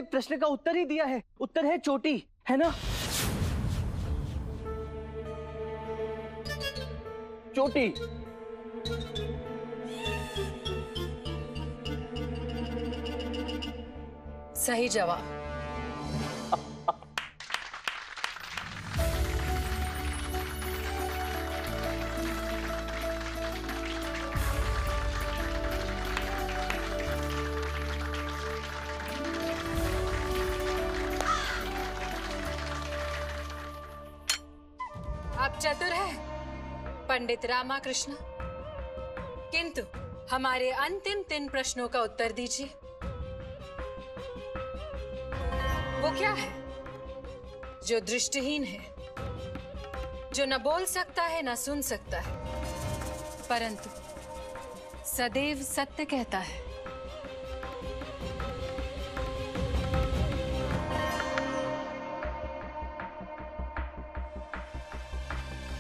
प्रश्न का उत्तर ही दिया है। उत्तर है चोटी, है ना? चोटी। सही जवाब। आप चतुर हैं पंडित रामाकृष्ण, किंतु हमारे अंतिम 3 प्रश्नों का उत्तर दीजिए। वो क्या है जो दृष्टिहीन है, जो न बोल सकता है न सुन सकता है, परंतु सदैव सत्य कहता है?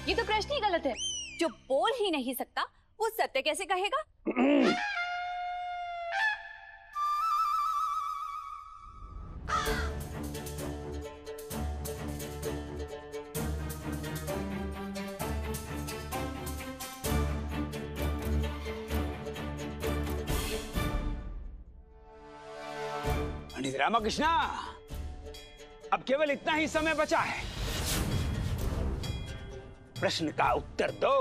ये तो प्रश्न ही गलत है। जो बोल ही नहीं सकता वो सत्य कैसे कहेगा? पंडित रामकृष्ण, अब केवल इतना ही समय बचा है। प्रश्न का उत्तर दो।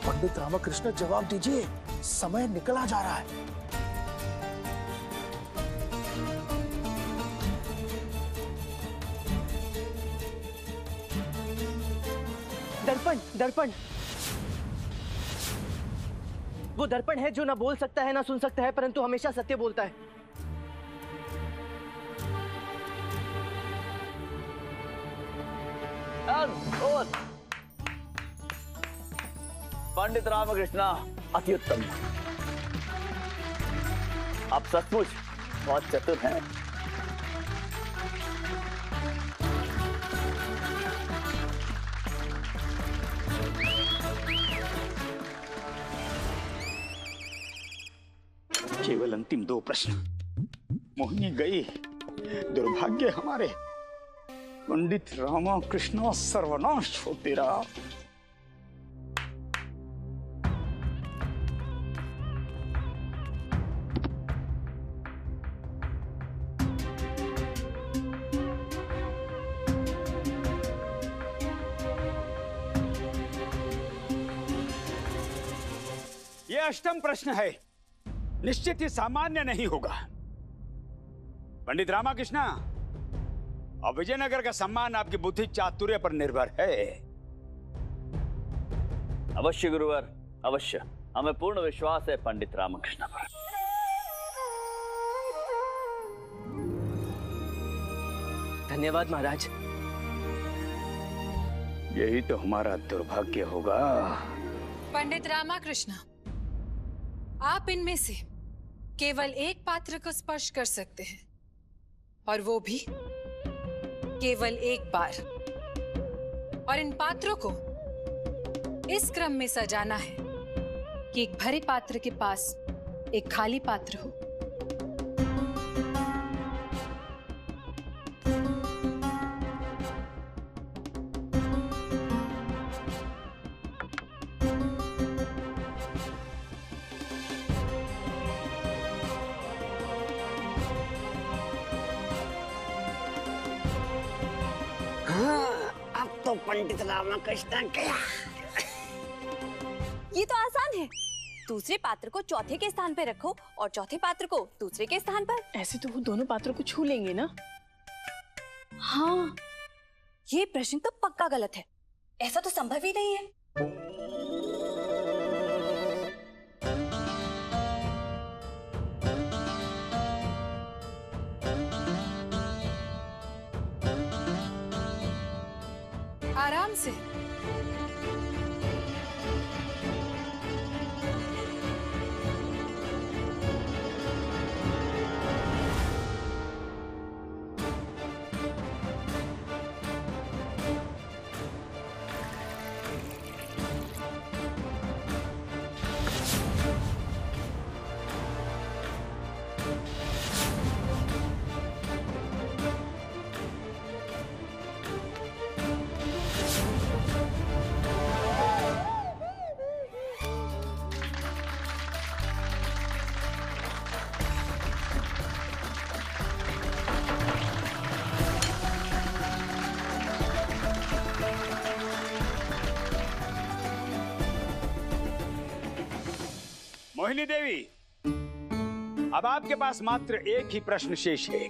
पंडित रामकृष्ण जवाब दीजिए, समय निकला जा रहा है। दर्पण, दर्पण। वो दर्पण है जो ना बोल सकता है ना सुन सकता है, परंतु हमेशा सत्य बोलता है। अद्भुत पंडित रामकृष्ण, अति उत्तम। आप सचमुच बहुत चतुर हैं। केवल अंतिम 2 प्रश्न। मोहिनी गई, दुर्भाग्य हमारे। पंडित रामकृष्ण सर्वनाश हो तेरा। यह 8वां प्रश्न है, निश्चित ही सामान्य नहीं होगा। पंडित रामकृष्ण, और विजयनगर का सम्मान आपकी बुद्धि चातुर्य पर निर्भर है। अवश्य गुरुवर, अवश्य। हमें पूर्ण विश्वास है पंडित रामकृष्ण पर। धन्यवाद महाराज। यही तो हमारा दुर्भाग्य होगा। पंडित रामकृष्ण, आप इनमें से केवल एक पात्र को स्पर्श कर सकते हैं, और वो भी केवल एक बार। और इन पात्रों को इस क्रम में सजाना है कि एक भरे पात्र के पास एक खाली पात्र हो। अब तो पंडित रामकृष्ण गया। ये तो आसान है। दूसरे पात्र को चौथे के स्थान पे रखो और चौथे पात्र को दूसरे के स्थान पर। ऐसे तो वो दोनों पात्रों को छू लेंगे ना? हाँ, ये प्रश्न तो पक्का गलत है। ऐसा तो संभव ही नहीं है। आराम से। मोहिनी देवी, अब आपके पास मात्र एक ही प्रश्न शेष है।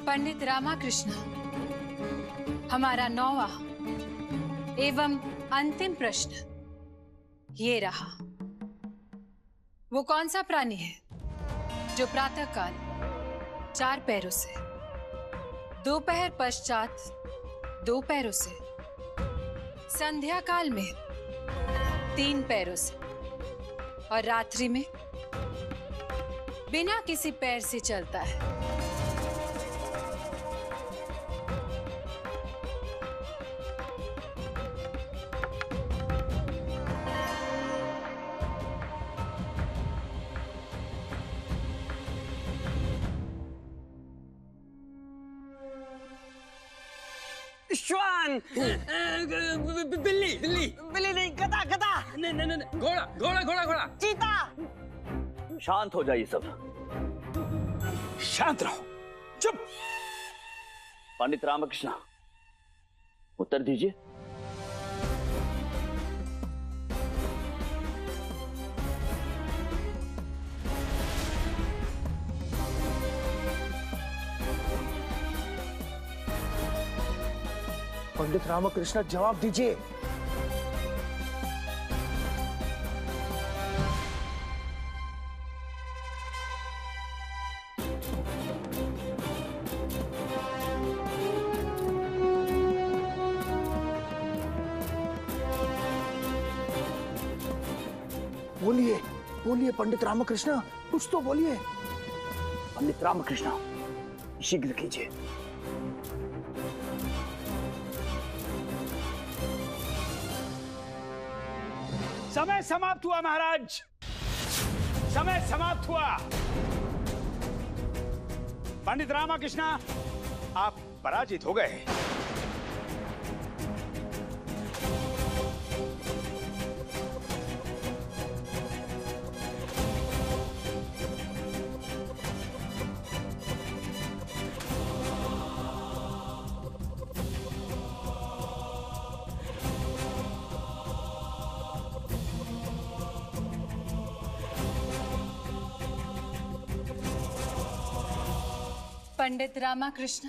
पंडित रामाकृष्ण, हमारा 9वां एवं अंतिम प्रश्न ये रहा। वो कौन सा प्राणी है जो प्रातःकाल 4 पैरों से, दोपहर पश्चात 2 पैरों से, संध्या काल में 3 पैरों से और रात्रि में बिना किसी पैर से चलता है? श्वान, बिल्ली बिल्ली बिल्ली नहीं, गधा गधा, नहीं घोड़ा घोड़ा घोड़ा घोड़ा, चीता। शांत हो जाइए सब। शांत रहो, चुप। पंडित रामकृष्ण, उत्तर दीजिए। पंडित रामकृष्ण जवाब दीजिए। बोलिए बोलिए पंडित रामकृष्ण, कुछ तो बोलिए। पंडित रामकृष्ण, शीघ्र कीजिए। समय समाप्त हुआ महाराज, समय समाप्त हुआ। पंडित रामकृष्ण, आप पराजित हो गए। पंडित रामकृष्ण,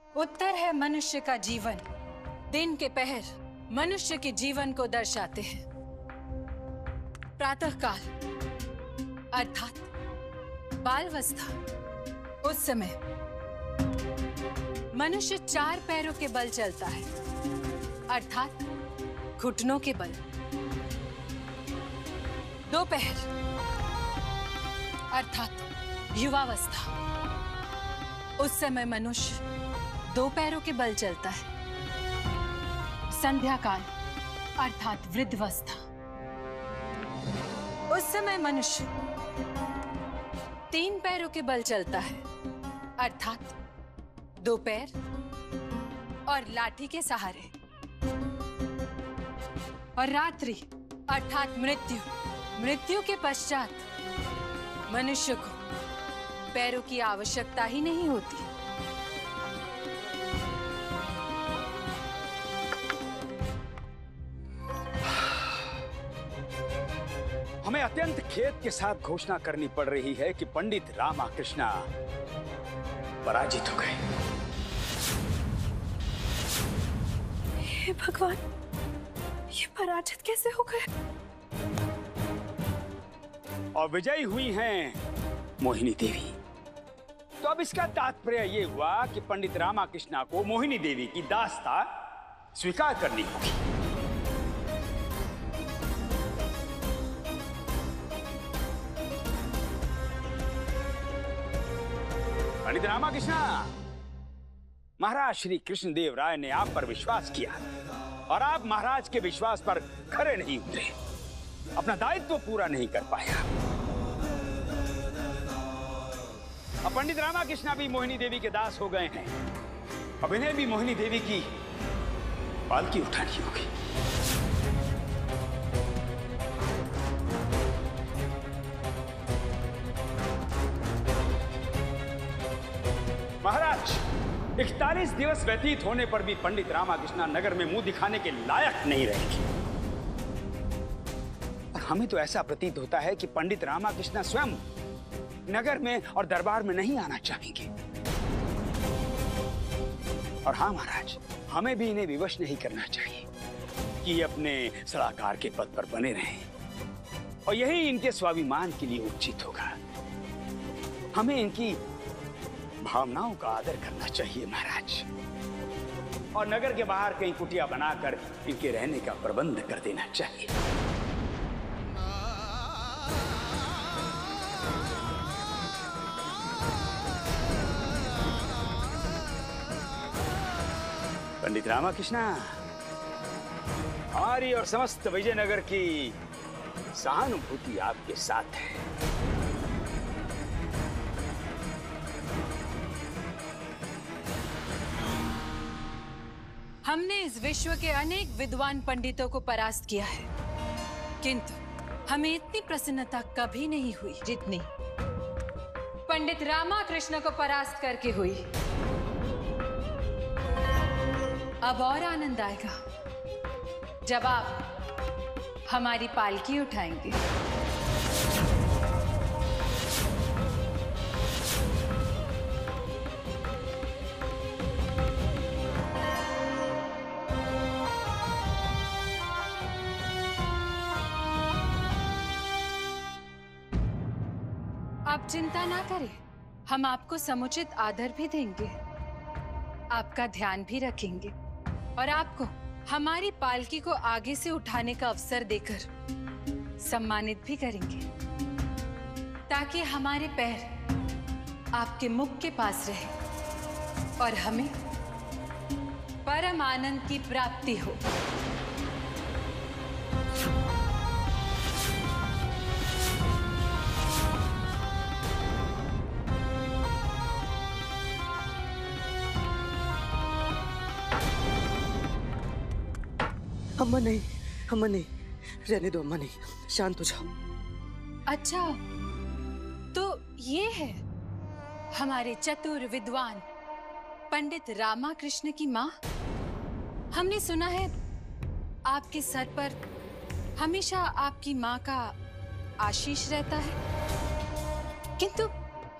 उत्तर है मनुष्य का जीवन। दिन के पहर मनुष्य के जीवन को दर्शाते हैं। प्रातःकाल अर्थात बालावस्था, उस समय मनुष्य 4 पैरों के बल चलता है, अर्थात घुटनों के बल। दोपहर अर्थात युवावस्था, उस समय मनुष्य 2 पैरों के बल चलता है। संध्या काल अर्थात वृद्धावस्था, उस समय मनुष्य 3 पैरों के बल चलता है, अर्थात 2 पैर और लाठी के सहारे। और रात्रि अर्थात मृत्यु के पश्चात मनुष्य को पैरों की आवश्यकता ही नहीं होती। हमें अत्यंत खेद के साथ घोषणा करनी पड़ रही है कि पंडित रामकृष्ण पराजित हो गए। हे भगवान, ये पराजित कैसे हो गए? और विजयी हुई हैं मोहिनी देवी। तो अब इसका तात्पर्य यह हुआ कि पंडित रामकृष्ण को मोहिनी देवी की दास्ता स्वीकार करनी होगी। पंडित रामकृष्ण, महाराज श्री कृष्णदेव राय ने आप पर विश्वास किया और आप महाराज के विश्वास पर खरे नहीं उतरे, अपना दायित्व पूरा नहीं कर पाया। अब पंडित रामकृष्ण भी मोहिनी देवी के दास हो गए हैं। अब इन्हें भी मोहिनी देवी की पालकी उठानी होगी। महाराज, 41 दिवस व्यतीत होने पर भी पंडित रामाकृष्णा नगर में मुंह दिखाने के लायक नहीं रहेगी। और हमें तो ऐसा प्रतीत होता है कि पंडित रामाकृष्णा स्वयं नगर में और दरबार में नहीं आना चाहेंगे। और हाँ महाराज, हमें भी इन्हें विवश नहीं करना चाहिए कि ये अपने सलाहकार के पद पर बने रहें, और यही इनके स्वाभिमान के लिए उचित होगा। हमें इनकी भावनाओं का आदर करना चाहिए महाराज, और नगर के बाहर कहीं कुटिया बनाकर इनके रहने का प्रबंध कर देना चाहिए। पंडित रामाकृष्णा, हमारी और समस्त विजयनगर की सहानुभूति आपके साथ है। हमने इस विश्व के अनेक विद्वान पंडितों को परास्त किया है, किंतु हमें इतनी प्रसन्नता कभी नहीं हुई जितनी पंडित रामाकृष्ण को परास्त करके हुई। अब और आनंद आएगा जब आप हमारी पालकी उठाएंगे। आप चिंता ना करें, हम आपको समुचित आदर भी देंगे, आपका ध्यान भी रखेंगे और आपको हमारी पालकी को आगे से उठाने का अवसर देकर सम्मानित भी करेंगे, ताकि हमारे पैर आपके मुख के पास रहे और हमें परम आनंद की प्राप्ति हो। अम्मा नहीं, अम्मा नहीं, रहने दो अम्मा, नहीं, शांत हो जाओ। अच्छा, तो ये है हमारे चतुर विद्वान पंडित रामाकृष्ण की माँ। हमने सुना है आपके सर पर हमेशा आपकी माँ का आशीष रहता है, किंतु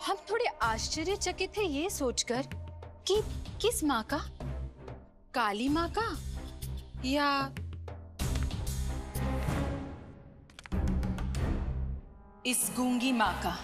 हम थोड़े आश्चर्यचकित थे ये सोचकर कि किस माँ का, काली माँ का या इस गूंगी माँ का।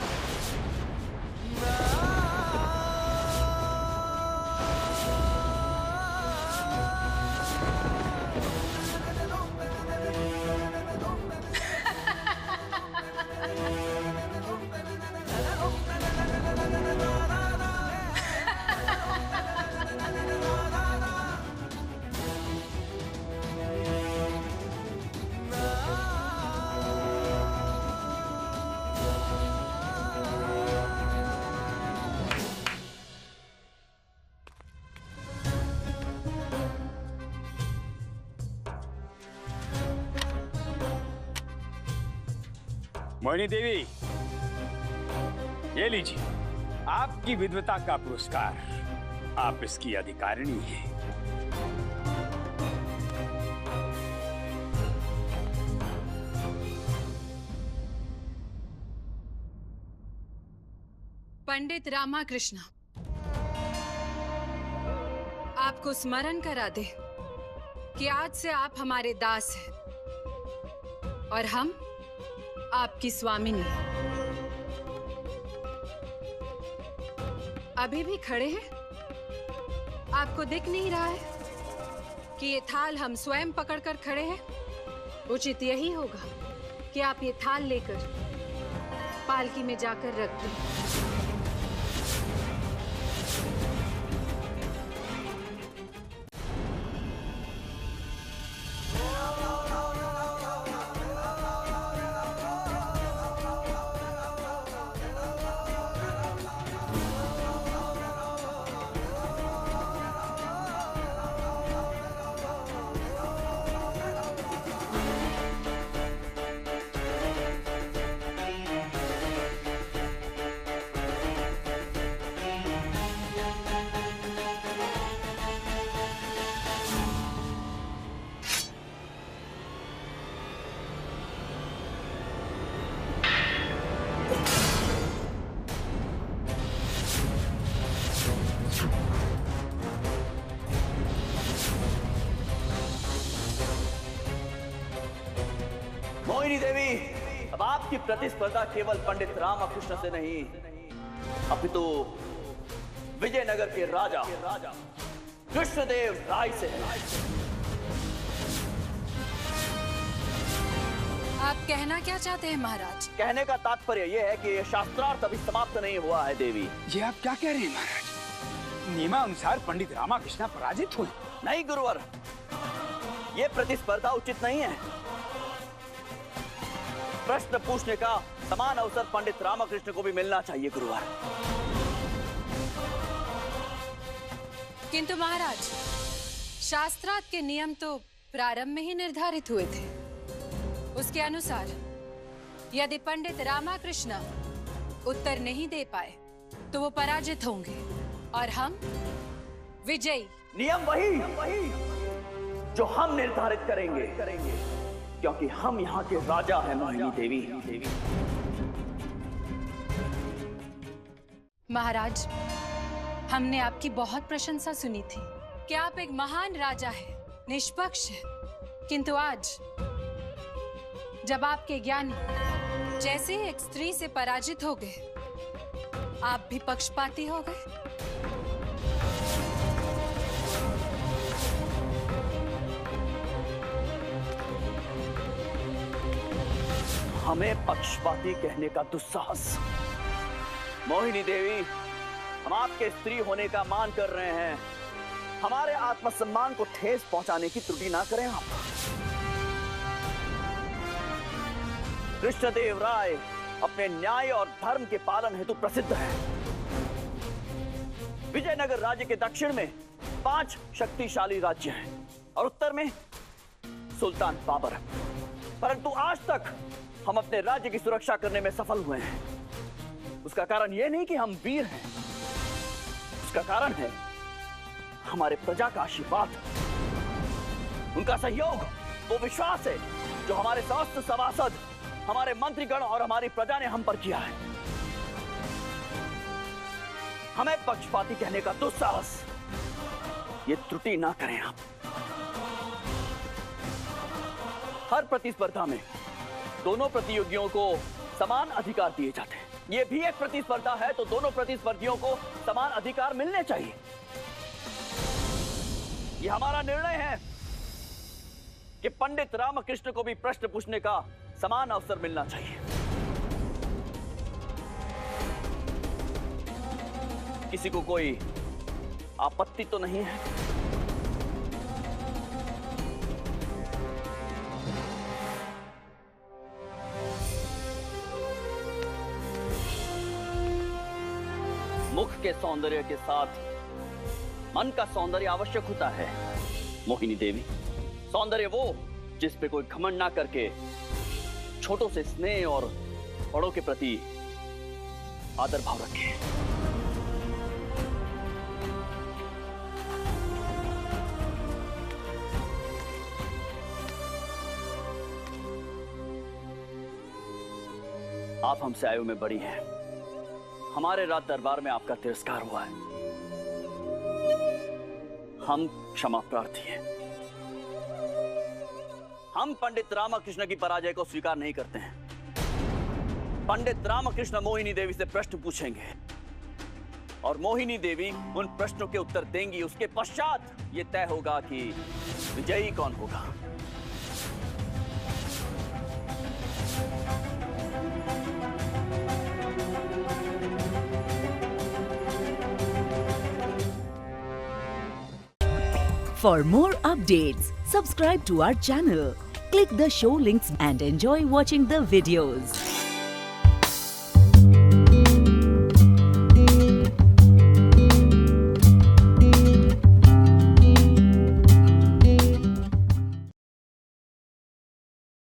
मोहिनी देवी, ये लीजिए आपकी विद्वता का पुरस्कार। आप इसकी अधिकारिणी हैं। पंडित रामाकृष्ण, आपको स्मरण करा दे कि आज से आप हमारे दास हैं और हम आपकी स्वामिनी। अभी भी खड़े हैं? आपको दिख नहीं रहा है कि ये थाल हम स्वयं पकड़कर खड़े हैं? उचित यही होगा कि आप ये थाल लेकर पालकी में जाकर रख दें। मोहिनी देवी, अब आपकी प्रतिस्पर्धा केवल पंडित रामकृष्ण से नहीं, अपितु विजयनगर के राजा कृष्णदेव राय से है। आप कहना क्या चाहते हैं महाराज? कहने का तात्पर्य यह है कि यह शास्त्रार्थ अभी समाप्त नहीं हुआ है देवी। ये आप क्या कह रहे हैं महाराज? नियमानुसार पंडित रामकृष्ण पराजित हुए। नहीं गुरुवर, यह प्रतिस्पर्धा उचित नहीं है। प्रश्न पूछने का समान अवसर पंडित रामकृष्ण को भी मिलना चाहिए गुरुवर। किंतु महाराज, शास्त्रार्थ के नियम तो प्रारंभ में ही निर्धारित हुए थे। उसके अनुसार यदि पंडित रामकृष्ण उत्तर नहीं दे पाए तो वो पराजित होंगे और हम विजयी। नियम वही जो हम निर्धारित करेंगे, क्योंकि हम यहाँ के राजा हैं मोहिनी देवी। महाराज, हमने आपकी बहुत प्रशंसा सुनी थी कि आप एक महान राजा हैं, निष्पक्ष हैं। किंतु आज जब आपके ज्ञानी जैसे ही एक स्त्री से पराजित हो गए, आप भी पक्षपाती हो गए। हमें पक्षपाती कहने का दुस्साहस। मोहिनी देवी, हम आपके स्त्री होने का मान कर रहे हैं। हमारे आत्मसम्मान को ठेस पहुंचाने की त्रुटि ना करें आप। कृष्णदेव राय अपने न्याय और धर्म के पालन हेतु प्रसिद्ध है। विजयनगर राज्य के दक्षिण में 5 शक्तिशाली राज्य हैं और उत्तर में सुल्तान बाबर। परंतु आज तक हम अपने राज्य की सुरक्षा करने में सफल हुए हैं। उसका कारण यह नहीं कि हम वीर हैं, उसका कारण है हमारे प्रजा का आशीर्वाद, उनका सहयोग, वो विश्वास है जो हमारे समस्त सभासद, हमारे मंत्रीगण और हमारी प्रजा ने हम पर किया है। हमें पक्षपाती कहने का दुस्साहस, ये त्रुटि ना करें आप। हर प्रतिस्पर्धा में दोनों प्रतियोगियों को समान अधिकार दिए जाते हैं। ये भी एक प्रतिस्पर्धा है तो दोनों प्रतिस्पर्धियों को समान अधिकार मिलने चाहिए। ये हमारा निर्णय है कि पंडित रामकृष्ण को भी प्रश्न पूछने का समान अवसर मिलना चाहिए। किसी को कोई आपत्ति तो नहीं है? मुख के सौंदर्य के साथ मन का सौंदर्य आवश्यक होता है मोहिनी देवी। सौंदर्य वो जिस पे कोई घमंड ना करके छोटों से स्नेह और बड़ों के प्रति आदर भाव रखे। आप हमसे आयु में बड़ी हैं। हमारे राज दरबार में आपका तिरस्कार हुआ है। हम क्षमा प्रार्थी हैं। हम पंडित रामकृष्ण की पराजय को स्वीकार नहीं करते हैं। पंडित रामकृष्ण मोहिनी देवी से प्रश्न पूछेंगे और मोहिनी देवी उन प्रश्नों के उत्तर देंगी। उसके पश्चात यह तय होगा कि विजयी कौन होगा। For more updates, subscribe to our channel, click the show links and enjoy watching the videos.